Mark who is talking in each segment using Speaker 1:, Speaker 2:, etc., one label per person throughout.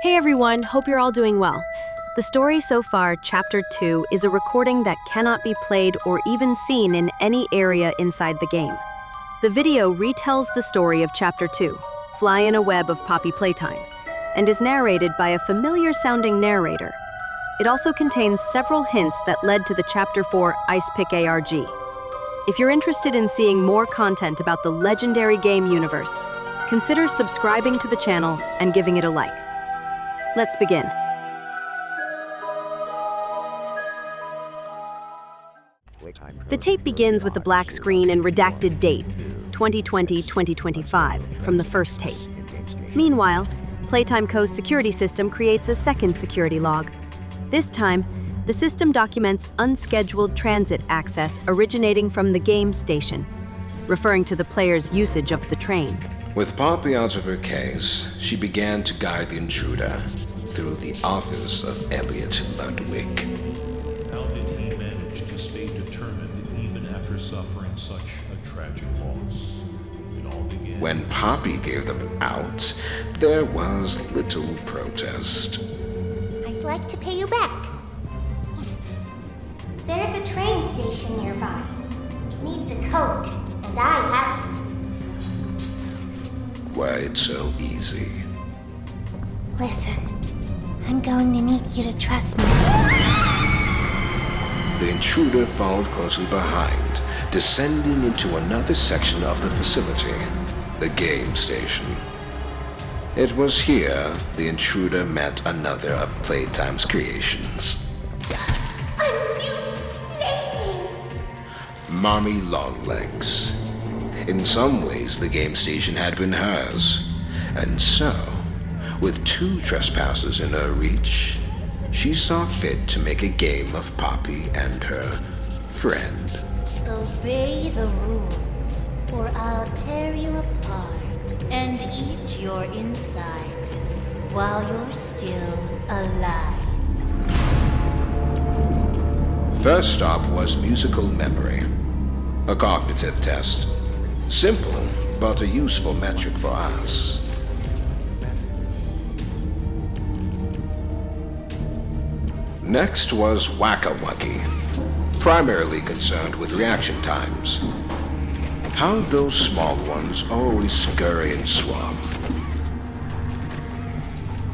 Speaker 1: Hey everyone, hope you're all doing well. The story so far, Chapter 2, is a recording that cannot be played or even seen in any area inside the game. The video retells the story of Chapter 2, Fly in a Web of Poppy Playtime, and is narrated by a familiar-sounding narrator. It also contains several hints that led to the Chapter 4 Ice Pick ARG. If you're interested in seeing more content about the legendary game universe, consider subscribing to the channel and giving it a like. Let's begin. The tape begins with the black screen and redacted date, 2020-2025, from the first tape. Meanwhile, Playtime Co.'s security system creates a second security log. This time, the system documents unscheduled transit access originating from the game station, referring to the player's usage of the train.
Speaker 2: With Poppy out of her case, she began to guide the intruder through the office of Elliot Ludwig.
Speaker 3: How did he manage to stay determined even after suffering such a tragic loss? It all began
Speaker 2: When Poppy gave them out, there was little protest.
Speaker 4: I'd like to pay you back. There's a train station nearby. It needs a code, and I have it.
Speaker 2: Why it's so easy?
Speaker 4: Listen, I'm going to need you to trust me.
Speaker 2: The intruder followed closely behind, descending into another section of the facility, the game station. It was here the intruder met another of Playtime's creations.
Speaker 4: A new playmate!
Speaker 2: Mommy Longlegs. In some ways, the game station had been hers, and so, with two trespassers in her reach, she saw fit to make a game of Poppy and her friend.
Speaker 5: Obey the rules, or I'll tear you apart and eat your insides while you're still alive.
Speaker 2: First stop was musical memory, a cognitive test. Simple, but a useful metric for us. Next was Wuggy, primarily concerned with reaction times. How those small ones always scurry and swum.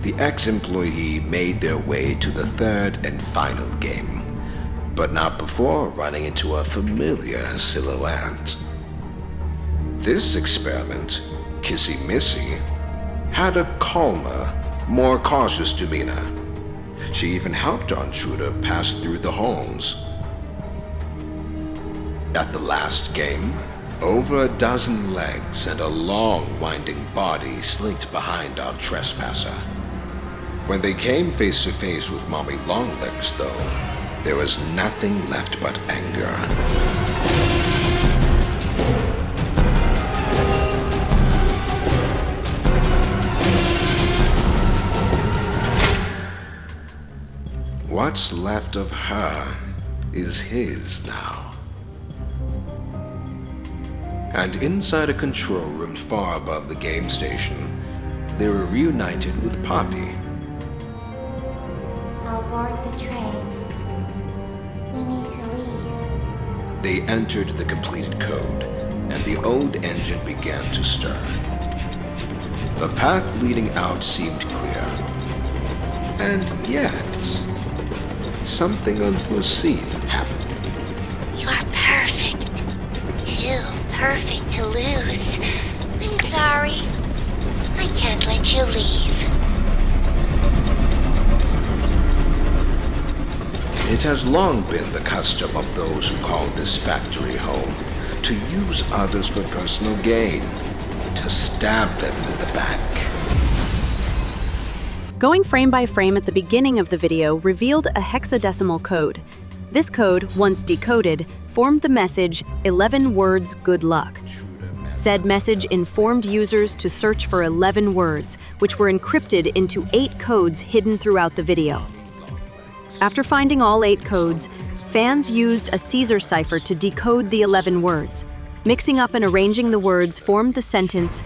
Speaker 2: The ex-employee made their way to the third and final game, but not before running into a familiar silhouette. This experiment, Kissy Missy, had a calmer, more cautious demeanor. She even helped our intruder pass through the homes. At the last game, over a dozen legs and a long, winding body slinked behind our trespasser. When they came face to face with Mommy Longlegs, though, there was nothing left but anger. What's left of her is his now. And inside a control room far above the game station, they were reunited with Poppy.
Speaker 4: I'll board the train. We need to leave.
Speaker 2: They entered the completed code, and the old engine began to stir. The path leading out seemed clear. And yet, something unforeseen happened.
Speaker 6: You're perfect. Too perfect to lose. I'm sorry. I can't let you leave.
Speaker 2: It has long been the custom of those who call this factory home to use others for personal gain, to stab them in the back.
Speaker 1: Going frame by frame at the beginning of the video revealed a hexadecimal code. This code, once decoded, formed the message, 11 words good luck. Said message informed users to search for 11 words, which were encrypted into 8 codes hidden throughout the video. After finding all 8 codes, fans used a Caesar cipher to decode the 11 words. Mixing up and arranging the words formed the sentence,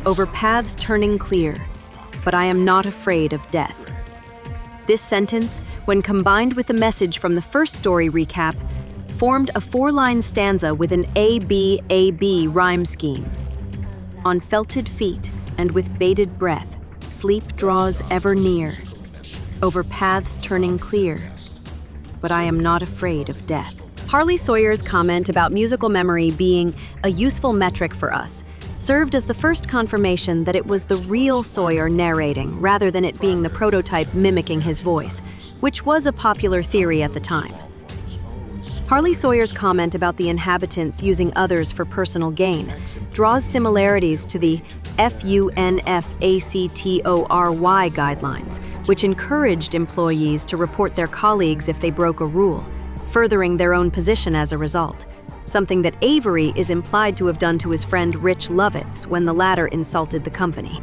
Speaker 1: "Over paths turning clear." but I am not afraid of death. This sentence, when combined with the message from the first story recap, formed a 4-line stanza with an A-B rhyme scheme. On felted feet and with bated breath, sleep draws ever near, over paths turning clear, but I am not afraid of death. Harley Sawyer's comment about musical memory being a useful metric for us served as the first confirmation that it was the real Sawyer narrating rather than it being the prototype mimicking his voice, which was a popular theory at the time. Harley Sawyer's comment about the inhabitants using others for personal gain draws similarities to the FUNFACTORY guidelines, which encouraged employees to report their colleagues if they broke a rule, furthering their own position as a result, something that Avery is implied to have done to his friend Rich Lovitz when the latter insulted the company.